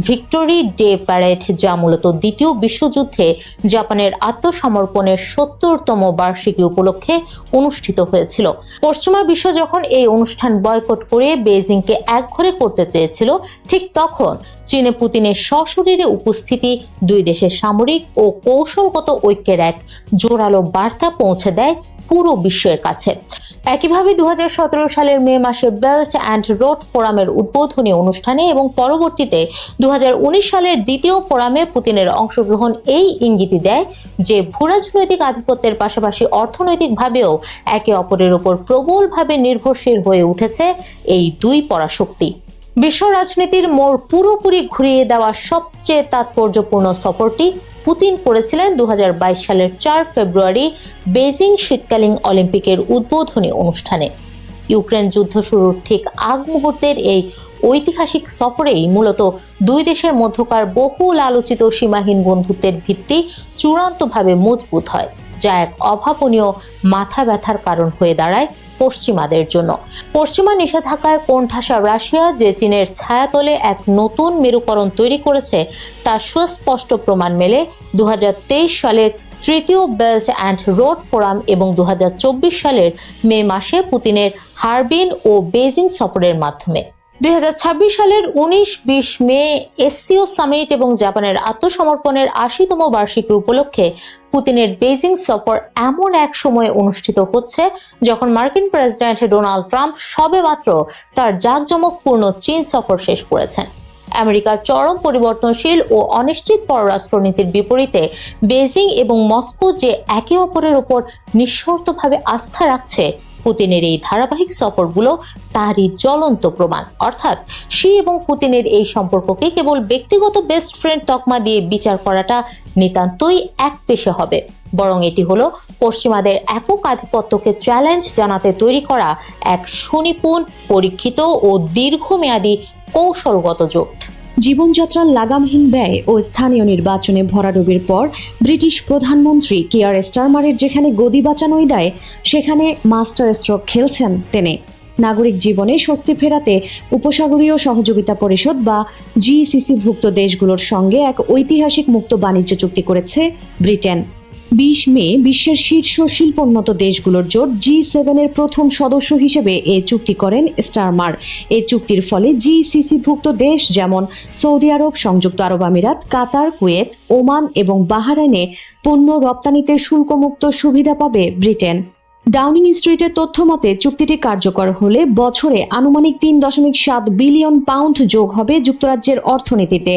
ভিক্টোরি ডে প্যারেড, যা মূলত দ্বিতীয় বিশ্বযুদ্ধে জাপানের আত্মসমর্পণের 70তম বার্ষিকী উপলক্ষে অনুষ্ঠিত হয়েছিল। পশ্চিমা বিশ্ব যখন এই অনুষ্ঠান বয়কট করে বেজিংকে একঘরে করতে চেয়েছিল, ঠিক তখন চীনে পুতিনের সশরীরে উপস্থিতি দুই দেশের সামরিক ও কৌশলগত ঐক্যের এক জোরালো বার্তা পৌঁছে দেয় পুরো বিশ্বের কাছে। একইভাবে 2017 সালের মে মাসে বেল্ট অ্যান্ড রোড ফোরামের উদ্বোধনী অনুষ্ঠানে এবং পরবর্তীতে 2019 সালের দ্বিতীয় ফোরামে পুতিনের অংশগ্রহণ এই ইঙ্গিতই দেয় যে ভূরাজনৈতিক আধিপত্যের পাশাপাশি অর্থনৈতিকভাবেও একে অপরের উপর প্রবলভাবে নির্ভরশীল হয়ে উঠেছে এই দুই পরাশক্তি। বিশ্ব রাজনীতির মোড় পুরোপুরি ঘুরিয়ে দেওয়া সবচেয়ে তাৎপর্যপূর্ণ সফরটি পুতিন করেছিলেন 2022 সালের 4 ফেব্রুয়ারি বেজিং শীতকালীন অলিম্পিকের উদ্বোধনী অনুষ্ঠানে। ইউক্রেন যুদ্ধ শুরুর ঠিক আগ মুহূর্তের এই ঐতিহাসিক সফরেই মূলত দুই দেশের মধ্যকার বহুল আলোচিত সীমাহীন বন্ধুত্বের ভিত্তি চূড়ান্তভাবে মজবুত হয়, যা এক অভাবনীয় মাথা ব্যথার কারণ হয়ে দাঁড়ায় পশ্চিমাদের জন্য। পশ্চিমা নিষেধাজ্ঞায় কোণঠাসা রাশিয়া যে চীনের ছায়াতলে এক নতুন মেরুকরণ তৈরি করেছে তার সুস্পষ্ট প্রমাণ মেলে 2023 সালের তৃতীয় বেল্ট অ্যান্ড রোড ফোরাম এবং 2024 সালের মে মাসে পুতিনের হারবিন ও বেজিং সফরের মাধ্যমে। 2026 সালের 19-20 মে এসসিও সামিট এবং জাপানের আত্মসমর্পণের 80তম বার্ষিকী উপলক্ষে পুতিনের বেজিং সফর এমন এক সময়ে অনুষ্ঠিত হচ্ছে যখন মার্কিন প্রেসিডেন্ট ডোনাল্ড ট্রাম্প সবেমাত্র তার জাঁকজমকপূর্ণ চীন সফর শেষ করেছেন। আমেরিকার চরম পরিবর্তনশীল ও অনিশ্চিত পররাষ্ট্রনীতির বিপরীতে বেজিং এবং মস্কো যে একে অপরের উপর নিঃশর্তভাবে আস্থা রাখছে, পুতিনের এই ধারাবাহিক সফরগুলো তারই জ্বলন্ত প্রমাণ। অর্থাৎ শি এবং পুতিনের এই সম্পর্ককে কেবল ব্যক্তিগত বেস্ট ফ্রেন্ড তকমা দিয়ে বিচার করাটা নিতান্তই একপেশে হবে, বরং এটি হলো পশ্চিমাদের একক আধিপত্যকে চ্যালেঞ্জ জানাতে তৈরি করা এক সুনিপুণ, পরীক্ষিত ও দীর্ঘমেয়াদী কৌশলগত জোট। জীবনযাত্রার লাগামহীন ব্যয় ও স্থানীয় নির্বাচনে ভরাডুবির পর ব্রিটিশ প্রধানমন্ত্রী কিয়ার স্টারমারের যেখানে গদি বাঁচানোই দেয়, সেখানে মাস্টার স্ট্রোক খেলছেন তিনি। নাগরিক জীবনে স্বস্তি ফেরাতে উপসাগরীয় সহযোগিতা পরিষদ বা জিসিসিভুক্ত দেশগুলোর সঙ্গে এক ঐতিহাসিক মুক্ত বাণিজ্য চুক্তি করেছে ব্রিটেন। 20 মে বিশ্বের শীর্ষ শিল্পোন্নত দেশগুলোর জোট G7-এর প্রথম সদস্য হিসেবে এ চুক্তি করেন স্টারমার। এই চুক্তির ফলে জিসিসিভুক্ত দেশ যেমন সৌদি আরব, সংযুক্ত আরব আমিরাত, কাতার, কুয়েত, ওমান এবং বাহরাইনে পণ্য রপ্তানিতে শুল্কমুক্ত সুবিধা পাবে ব্রিটেন। ডাউনিং স্ট্রিটের তথ্য মতে চুক্তিটি কার্যকর হলে বছরে আনুমানিক 3.7 বিলিয়ন পাউন্ড যোগ হবে যুক্তরাজ্যের অর্থনীতিতে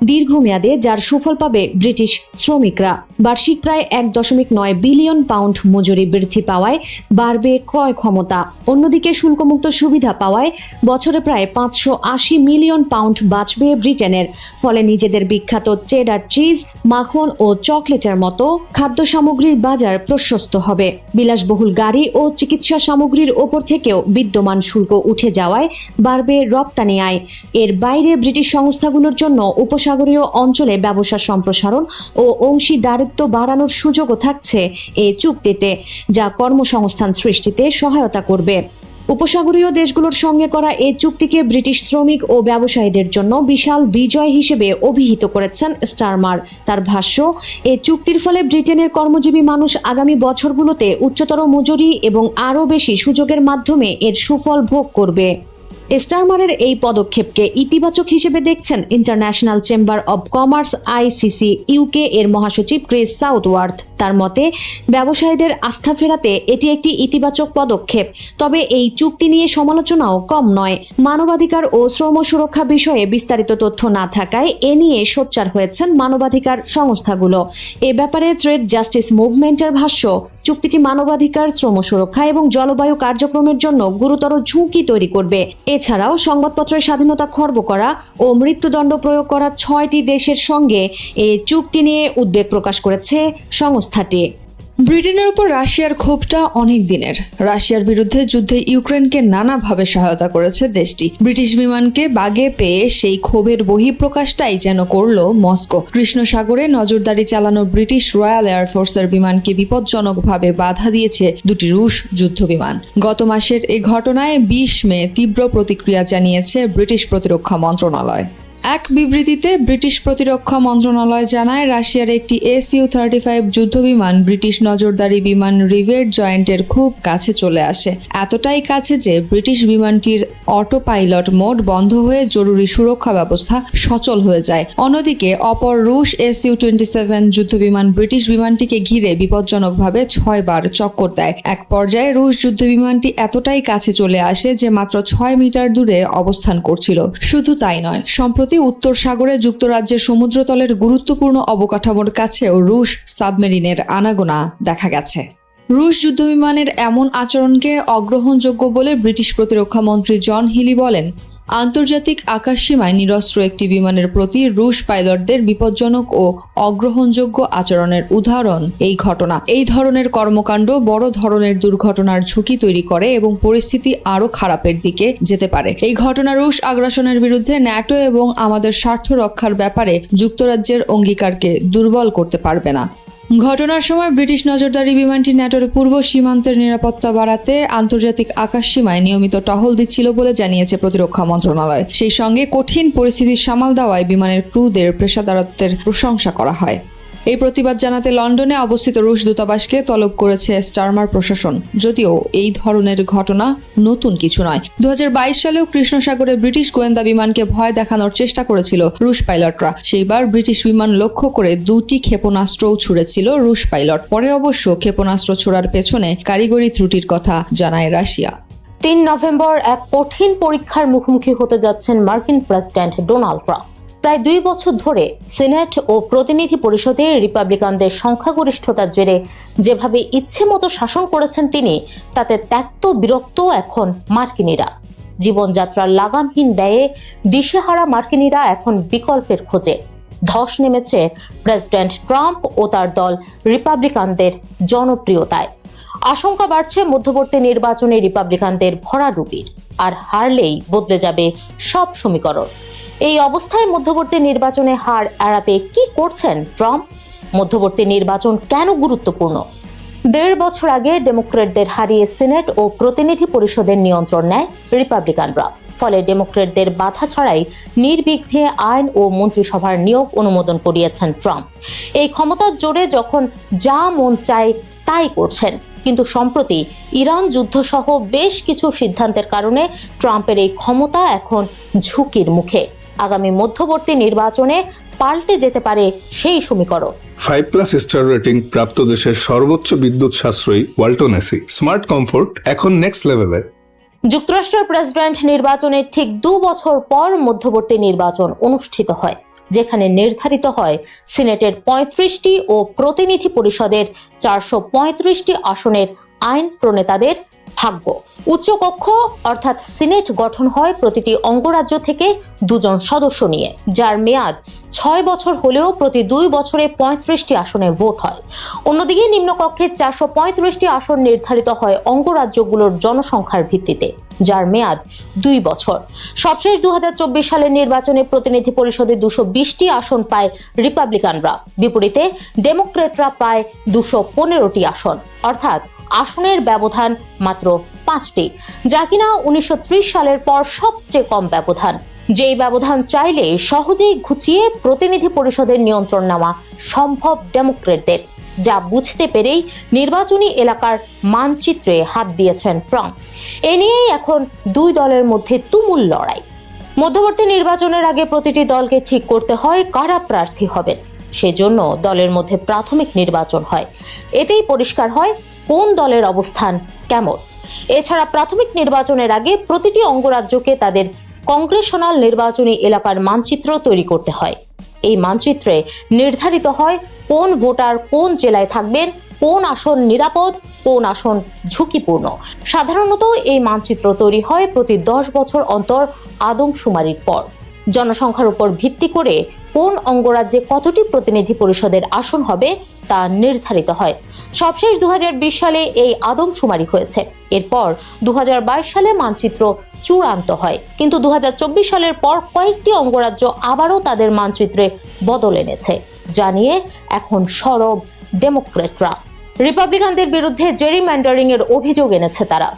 দীর্ঘমেয়াদে, যার সুফল পাবে ব্রিটিশ শ্রমিকরা। বার্ষিক প্রায় 1.9 বিলিয়ন পাউন্ড মজুরি বৃদ্ধি পাওয়ায় বাড়বে ক্রয় ক্ষমতা। অন্যদিকে শুল্কমুক্ত সুবিধা পাওয়ায় বছরে প্রায় 580 মিলিয়ন পাউন্ড বাঁচবে ব্রিটেনের। ফলে নিজেদের বিখ্যাত চেডার চিজ, মাখন ও চকলেটের মতো খাদ্য সামগ্রীর বাজার প্রশস্ত হবে। বিলাসবহুল গাড়ি ও চিকিৎসা সামগ্রীর ওপর থেকেও বিদ্যমান শুল্ক উঠে যাওয়ায় বাড়বে রপ্তানি আয়। এর বাইরে ব্রিটিশ সংস্থাগুলোর জন্য উপসাগরীয় অঞ্চলে ব্যবসা সম্প্রসারণ ও অংশীদারিত্ব বাড়ানোর সুযোগও থাকছে এই চুক্তিতে, যা কর্মসংস্থান সৃষ্টিতে সহায়তা করবে। উপসাগরীয় দেশগুলোর সঙ্গে করা এই চুক্তিকে ব্রিটিশ শ্রমিক ও ব্যবসায়ীদের জন্য বিশাল বিজয় হিসেবে অভিহিত করেছেন স্টারমার। তার ভাষ্য, এই চুক্তির ফলে ব্রিটেনের কর্মজীবী মানুষ আগামী বছরগুলোতে উচ্চতর মজুরি এবং আরও বেশি সুযোগের মাধ্যমে এর সুফল ভোগ করবে। স্টারমারের এই পদক্ষেপকে ইতিবাচক হিসেবে দেখছেন international chamber of commerce ICC UK এর মহাসচিব ক্রিস সাউথওয়ার্থ। তার মতে, ব্যবসায়ীদের আস্থা ফেরাতে এটি একটি ইতিবাচক পদক্ষেপ। তবে এই চুক্তি নিয়ে সমালোচনাও কম নয়। মানবাধিকার ও শ্রম সুরক্ষা বিষয়ে বিস্তারিত তথ্য না থাকায় এ নিয়ে সোচ্চার হয়েছেন মানবাধিকার সংস্থাগুলো। এ ব্যাপারে ট্রেড জাস্টিস মুভমেন্টের ভাষ্য, চুক্তিটি মানবাধিকার, শ্রম সুরক্ষা এবং জলবায়ু কার্যক্রমের জন্য গুরুতর ঝুঁকি তৈরি করবে। এছাড়াও সংবাদপত্রের স্বাধীনতা খর্ব করা ও মৃত্যুদণ্ড প্রয়োগ করা 6টি দেশের সঙ্গে এই চুক্তি নিয়ে উদ্বেগ প্রকাশ করেছে সংস্থাটি। ব্রিটেনের উপর রাশিয়ার ক্ষোভটা অনেক দিনের। রাশিয়ার বিরুদ্ধে যুদ্ধে ইউক্রেনকে নানাভাবে সহায়তা করেছে দেশটি। ব্রিটিশ বিমানকে বাগে পেয়ে সেই ক্ষোভের বহিঃপ্রকাশটাই যেন করল মস্কো। কৃষ্ণ সাগরে নজরদারি চালানো ব্রিটিশ রয়্যাল এয়ারফোর্সের বিমানকে বিপজ্জনকভাবে বাধা দিয়েছে দুটি রুশ যুদ্ধবিমান। গত মাসের এই ঘটনায় 20 মে তীব্র প্রতিক্রিয়া জানিয়েছে ব্রিটিশ প্রতিরক্ষা মন্ত্রণালয়। এক বিবৃতিতে ব্রিটিশ প্রতিরক্ষা মন্ত্রণালয় জানায়, রাশিয়ার একটি Su-35 যুদ্ধবিমান ব্রিটিশ নজরদারি বিমান রিভেট জয়েন্টের খুব কাছে চলে আসে। এতটাই কাছে যে ব্রিটিশ বিমানটির অটো পাইলট মোড বন্ধ হয়ে জরুরি সুরক্ষা ব্যবস্থা সচল হয়ে যায়। অন্যদিকে অপর রুশ Su-27 যুদ্ধবিমান ব্রিটিশ বিমানটিকে ঘিরে বিপজ্জনকভাবে 6 বার চক্কর দেয়। এক পর্যায়ে রুশ যুদ্ধবিমানটি এতটাই কাছে চলে আসে যে মাত্র 6 মিটার দূরে অবস্থান করছিল। শুধু তাই নয়, সম্প্রতি উত্তর সাগরে যুক্তরাজ্যের সমুদ্রতলের গুরুত্বপূর্ণ অবকাঠামোর কাছেও রুশ সাবমেরিনের আনাগোনা দেখা গেছে। রুশ যুদ্ধবিমানের এমন আচরণকে অগ্রহণযোগ্য বলে ব্রিটিশ প্রতিরক্ষা মন্ত্রী জন হিলি বলেন, আন্তর্জাতিক আকাশসীমায় নিরস্ত্র একটি বিমানের প্রতি রুশ পাইলটদের বিপজ্জনক ও অগ্রহণযোগ্য আচরণের উদাহরণ এই ঘটনা। এই ধরনের কর্মকাণ্ড বড় ধরনের দুর্ঘটনার ঝুঁকি তৈরি করে এবং পরিস্থিতি আরও খারাপের দিকে যেতে পারে। এই ঘটনা রুশ আগ্রাসনের বিরুদ্ধে ন্যাটো এবং আমাদের স্বার্থ রক্ষার ব্যাপারে যুক্তরাজ্যের অঙ্গীকারকে দুর্বল করতে পারবে না। ঘটনার সময় ব্রিটিশ নজরদারি বিমানটি ন্যাটোর পূর্ব সীমান্তের নিরাপত্তা বাড়াতে আন্তর্জাতিক আকাশসীমায় নিয়মিত টহল দিচ্ছিল বলে জানিয়েছে প্রতিরক্ষা মন্ত্রণালয়। সেই সঙ্গে কঠিন পরিস্থিতি সামাল দেওয়ায় বিমানের ক্রুদের পেশাদারত্বের প্রশংসা করা হয়। এই প্রতিবাদ জানাতে লন্ডনে অবস্থিত রুশ দূতাবাসকে তলব করেছে স্টারমার প্রশাসন। যদিও এই ধরনের ঘটনা নতুন কিছু নয়। 2022 সালেও কৃষ্ণ সাগরে ব্রিটিশ গোয়েন্দা বিমানকে ভয় দেখানোর চেষ্টা করেছিল রুশ পাইলটরা। সেইবার ব্রিটিশ বিমান লক্ষ্য করে 2টি ক্ষেপণাস্ত্রও ছুড়েছিল রুশ পাইলট। পরে অবশ্য ক্ষেপণাস্ত্র ছোড়ার পেছনে কারিগরি ত্রুটির কথা জানায় রাশিয়া। 3 নভেম্বর এক কঠিন পরীক্ষার মুখোমুখি হতে যাচ্ছেন মার্কিন প্রেসিডেন্ট ডোনাল্ড ট্রাম্প। প্রায় 2 বছর ধরে সিনেট ও প্রতিনিধি পরিষদে রিপাবলিকানদের সংখ্যাগরিষ্ঠতার জেরে যেভাবে ইচ্ছে মতো শাসন করেছেন তিনি, তাতে ত্যক্ত বিরক্ত এখন মার্কিনিরা। জীবনযাত্রার লাগামহীন ব্যয়ে দিশেহারা মার্কিনিরা এখন বিকল্পের খোঁজে। ধস নেমেছে প্রেসিডেন্ট ট্রাম্প ও তার দল রিপাবলিকানদের জনপ্রিয়তায়। আশঙ্কা বাড়ছে মধ্যবর্তী নির্বাচনে রিপাবলিকানদের ভরাডুবির, আর হারলেই বদলে যাবে সব সমীকরণ। এই অবস্থায় মধ্যবর্তী নির্বাচনে হার এড়াতে কি করছেন ট্রাম্প? মধ্যবর্তী নির্বাচন কেন গুরুত্বপূর্ণ? 1.5 বছর আগে ডেমোক্রেটদের হারিয়ে সিনেট ও প্রতিনিধি পরিষদের নিয়ন্ত্রণ নেয় রিপাবলিকানরা। ফলে ডেমোক্রেটদের বাধা ছাড়াই নির্বিঘ্নে আইন ও মন্ত্রিসভার নিয়োগ অনুমোদন করিয়েছেন ট্রাম্প। এই ক্ষমতার জোরে যখন যা মন চায় তাই করছেন। কিন্তু সম্প্রতি ইরান যুদ্ধসহ বেশ কিছু সিদ্ধান্তের কারণে ট্রাম্পের এই ক্ষমতা এখন ঝুঁকির মুখে। আগামী মধ্যবর্তী নির্বাচনে পাল্টে যেতে পারে সেই সমীকরণ। 5+ স্টার রেটিং প্রাপ্ত দেশের সর্বোচ্চ বিদ্যুৎ সাশ্রয়ী ওয়ালটন এসি স্মার্ট কমফোর্ট এখন নেক্সট লেভেলে। যুক্তরাষ্ট্রের প্রেসিডেন্ট নির্বাচনের ঠিক 2 বছর পর মধ্যবর্তী নির্বাচন অনুষ্ঠিত হয়, যেখানে নির্ধারিত হয় সিনেটের 35টি ও প্রতিনিধি পরিষদের 435টি আসনের আইন প্রণেতাদের ভাগ্য। উচ্চকক্ষ অর্থাৎ সিনেট গঠন হয় প্রতিটি অঙ্গরাজ্য থেকে 2 জন সদস্য নিয়ে, যার মেয়াদ 6 বছর হলেও প্রতি 2 বছরে 35টি আসনে ভোট হয়। অন্যদিকে নিম্নকক্ষের 435টি আসন নির্ধারিত হয় অঙ্গরাজ্যগুলোর জনসংখ্যার ভিত্তিতে, যার মেয়াদ 2 বছর। সবশেষ 2024 সালের নির্বাচনে প্রতিনিধি পরিষদে 220টি আসন পায় রিপাবলিকানরা, বিপরীতে ডেমোক্রেটরা পায় 215টি আসন, অর্থাৎ আসনের ব্যবধান মাত্র 5টি, যা কিনা 1930 সালের পর সবচেয়ে কম ব্যবধান। যেই ব্যবধান চাইলে সহজেই ঘুচিয়ে প্রতিনিধি পরিষদের নিয়ন্ত্রণ নেওয়া সম্ভব ডেমোক্রেটদের, যা বুঝতে পেরেই নির্বাচনী এলাকার মানচিত্রে হাত দিয়েছেন ট্রাম্প। এ নিয়েই এখন 2 দলের মধ্যে তুমুল লড়াই। মধ্যবর্তী নির্বাচনের আগে প্রতিটি দলকে ঠিক করতে হয় কারা প্রার্থী হবেন। সেজন্য দলের মধ্যে প্রাথমিক নির্বাচন হয়। এতেই পরিষ্কার হয় কোন দলের অবস্থান কেমন। এছাড়া প্রাথমিক নির্বাচনের আগে প্রতিটি অঙ্গরাজ্যকে তাদের কংগ্রেশনাল নির্বাচনী এলাকার মানচিত্র তৈরি করতে হয়। এই মানচিত্রে নির্ধারিত হয় কোন ভোটার কোন জেলায় থাকবেন, কোন আসন নিরাপদ, কোন আসন ঝুঁকিপূর্ণ। সাধারণত এই মানচিত্র তৈরি হয় প্রতি 10 বছর অন্তর আদমশুমারির পর। জনসংখ্যার উপর ভিত্তি করে কোন অঙ্গরাজ্যে কতটি প্রতিনিধি পরিষদের আসন হবে তা নির্ধারিত হয়। সবশেষ 2020 সালে এই আদমশুমারি হয়েছে। এরপর 2022 সালে মানচিত্র চূড়ান্ত হয়, কিন্তু 2024 সালের পর কয়েকটি অঙ্গরাজ্য আবারও তাদের মানচিত্রে বদল এনেছে, যা নিয়ে এখন সরব ডেমোক্রেটরা। রিপাবলিকানদের বিরুদ্ধে জেরিম্যান্ডারিং এর অভিযোগ এনেছে তারা।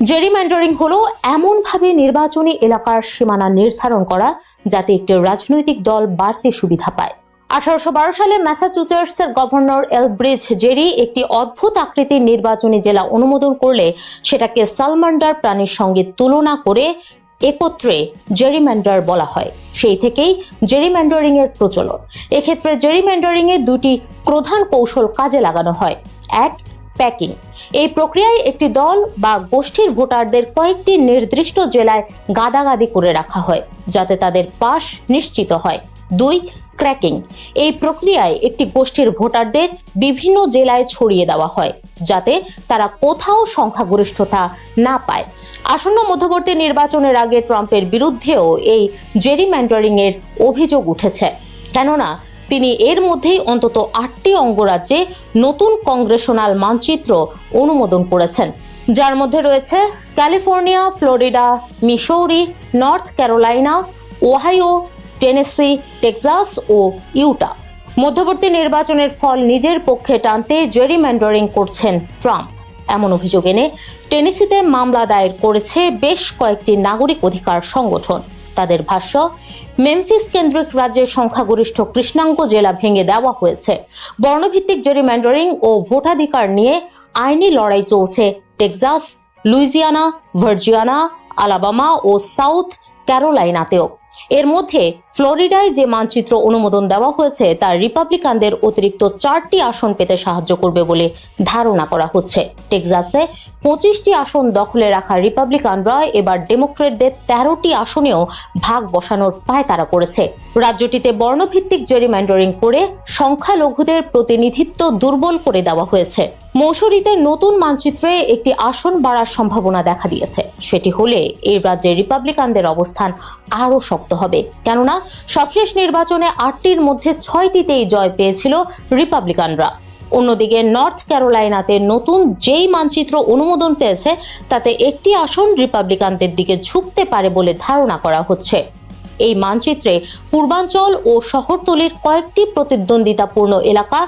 জেরিম্যান্ডারিং হলো এমনভাবে নির্বাচনী এলাকার সীমানা নির্ধারণ করা যাতে একটি রাজনৈতিক দল বাড়তি সুবিধা পায়। 1812 সালে ম্যাসাচুসেটসের গভর্নর এলব্রিজ জেরি একটি অদ্ভুত আকৃতির নির্বাচনী জেলা অনুমোদন করলে সেটাকে সালমান্ডার প্রাণীর সঙ্গে তুলনা করে একত্রে জেরিম্যান্ডার বলা হয়। সেই থেকেই জেরিম্যান্ডারিং এর প্রচলন। এক্ষেত্রে জেরিম্যান্ডারিং এর 2টি প্রধান কৌশল কাজে লাগানো হয়। 1. প্যাকিং। এই প্রক্রিয়ায় একটি দল বা গোষ্ঠীর ভোটারদের কয়েকটি নির্দিষ্ট জেলায় গাদাগাদি করে রাখা হয় যাতে তাদের পাস নিশ্চিত হয়। 2. ক্র্যাকিং। এই প্রক্রিয়ায় একটি গোষ্ঠীর ভোটারদের বিভিন্ন জেলায় ছড়িয়ে দেওয়া হয় যাতে তারা কোথাও সংখ্যাগরিষ্ঠতা না পায়। আসন্ন মধ্যবর্তী নির্বাচনের আগে ট্রাম্পের বিরুদ্ধেও এই জেরিম্যান্ডারিং এর অভিযোগ উঠেছে, কেননা তিনি এর মধ্যেই অন্তত 8টি অঙ্গরাজ্যে নতুন কংগ্রেশনাল মানচিত্র অনুমোদন করেছেন, যার মধ্যে রয়েছে California, Florida, Missouri, North Carolina, Ohio, Tennessee, Texas ও ইউটা। মধ্যবর্তী নির্বাচনের ফল নিজের পক্ষে টানতে জেরিম্যান্ডারিং করছেন ট্রাম্প, এমন অভিযোগ এনে টেনেসিতে মামলা দায়ের করেছে বেশ কয়েকটি নাগরিক অধিকার সংগঠন। তাদের ভাষ্য, মেমফিস কেন্দ্রিক রাজ্যের সংখ্যাগরিষ্ঠ কৃষ্ণাঙ্গ জেলা ভেঙে দেওয়া হয়েছে। বর্ণভিত্তিক জেরিম্যান্ডারিং ও ভোটাধিকার নিয়ে আইনি লড়াই চলছে টেক্সাস, লুইজিয়ানা, ভার্জিয়ানা, আলাবামা ও সাউথ ক্যারোলাইনাতেও। এর মধ্যে ফ্লোরিডায় যে মানচিত্র অনুমোদন দেওয়া হয়েছে তা রিপাবলিকানদের অতিরিক্ত 4টি আসন পেতে সাহায্য করবে বলে ধারণা করা হচ্ছে। টেক্সাসে 25টি আসন দখলে রাখা রিপাবলিকানরা এবার ডেমোক্রেটদের 13টি আসনেও ভাগ বসানোর পায়তারা করেছে। রাজ্যটিতে বর্ণভিত্তিক জেরিম্যান্ডারিং করে সংখ্যালঘুদের প্রতিনিধিত্ব দুর্বল করে দেওয়া হয়েছে। মৌসুরিতে নতুন মানচিত্রে একটি আসন বাড়ার সম্ভাবনা দেখা দিয়েছে। সেটি হলে এই রাজ্যে রিপাবলিকানদের অবস্থান আরও শক্ত হবে, কেননা সবশেষ নির্বাচনে 8টির মধ্যে 6টিতেই জয় পেয়েছিল রিপাবলিকানরা। অন্যদিকে নর্থ ক্যারোলাইনাতে নতুন যেই মানচিত্র অনুমোদন পেয়েছে তাতে একটি আসন রিপাবলিকানদের দিকে ঝুঁকতে পারে বলে ধারণা করা হচ্ছে। এই মানচিত্রে পূর্বাঞ্চল ও শহরতলির কয়েকটি প্রতিদ্বন্দ্বিতাপূর্ণ এলাকা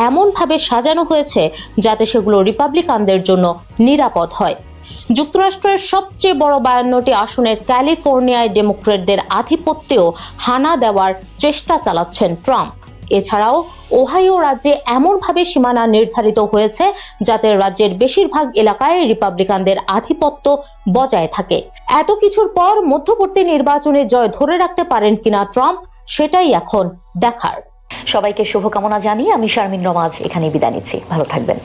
এমনভাবে সাজানো হয়েছে যাতে সেগুলো রিপাবলিকানদের জন্য নিরাপদ হয়। যুক্তরাষ্ট্রের সবচেয়ে বড় 52টি আসনের ক্যালিফোর্নিয়ায় ডেমোক্রেটদের আধিপত্যেও হানা দেওয়ার চেষ্টা চালাচ্ছেন ট্রাম্প। এছাড়াও ওহাইও রাজ্যে এমনভাবে সীমানা নির্ধারিত হয়েছে যাতে রাজ্যের বেশিরভাগ এলাকায় রিপাবলিকানদের আধিপত্য বজায় থাকে। এত কিছুর পর মধ্যবর্তী নির্বাচনে জয় ধরে রাখতে পারেন কিনা ট্রাম্প, সেটাই এখন দেখার। সবাইকে শুভকামনা জানিয়ে আমি শারমিন রমাজ এখানে বিদায় নিচ্ছি। ভালো থাকবেন।